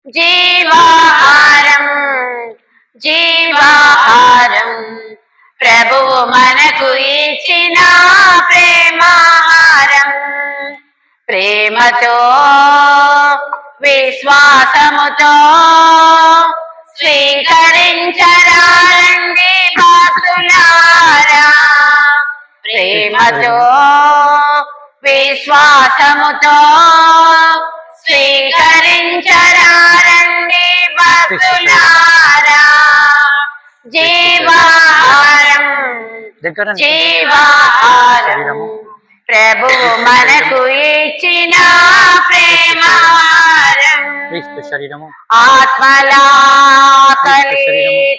జీవాహారం జీవాహారం ప్రభువు మనకు ఇచ్చిన ప్రేమాహారం. ప్రేమతో విశ్వాసముతో స్వీకరించరారండి భక్తులారా. ప్రేమతో విశ్వాసముతో స్వీకరించరారండి భక్తులారా. జీవాహారం జీవాహారం ప్రభువు మనకు ఇచ్చిన ప్రేమాహారం. ఆత్మలాకలి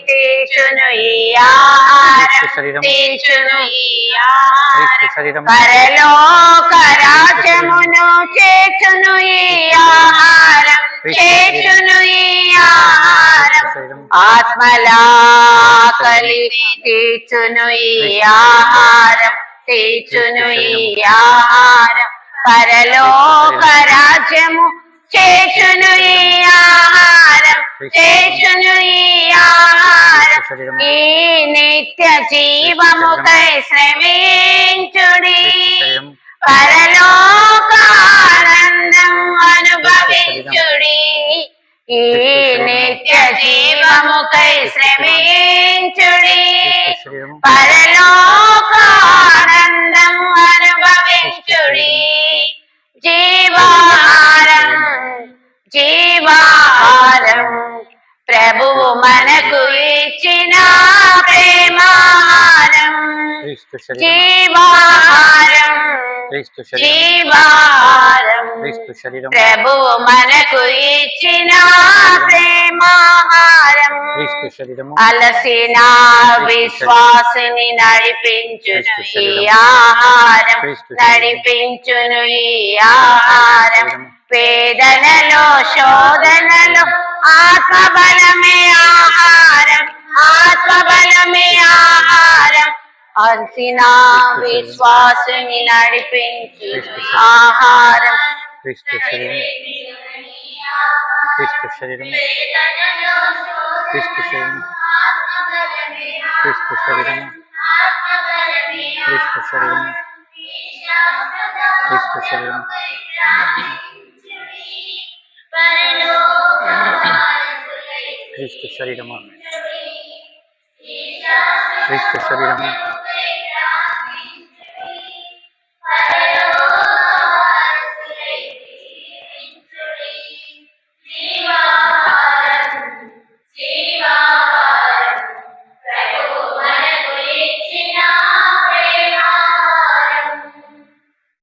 తీర్చును ఈ ఆహారం, తీర్చును ఈ ఆహారం. పరలోక రాజ్యమును చేర్చును ఈ ఆహారం, చేర్చును ఈ ఆహారం. ఆత్మలాకలి తీర్చును ఈ ఆహారం, తీర్చును ఈ ఆహారం. పరలోక రాజ్యము చేర్చును ఈ ఆహారం, చేర్చును ఈ ఆహారం. ఈ నిత్య జీవముకై శ్రమించుడి, పరలోకానందం అనుభవించుడి. ఈ నిత్య జీవముకై శ్రమించుడి, పరలోకానందం అనుభవించుడి. జీవాహారం జీవాహారం ప్రభువు మనకు ఇచ్చిన ప్రేమాహారం. జీవాహారం జీవాహారం ప్రభువు మనకు ఇచ్చిన ప్రేమాహారం. అలసిన విశ్వాసుని నడిపించును ఈ ఆహారం, నడిపించును ఈ ఆహారం. వేదనలో శోధనలో ఆత్మబలమే ఆహారం, ఆత్మబలమే ఆహారం. అలసిన విశ్వాసుని నడిపించు ఆహారం. క్రీస్తు శరీరం, క్రీస్తు శరీరం, క్రీస్తు శరీరం, క్రీస్తు శరీరం, క్రీస్తు శరీరం, క్రీస్తు శరీరం. క్రీస్తు శరీరము, క్రీస్తు శరీరము. జీవాహారం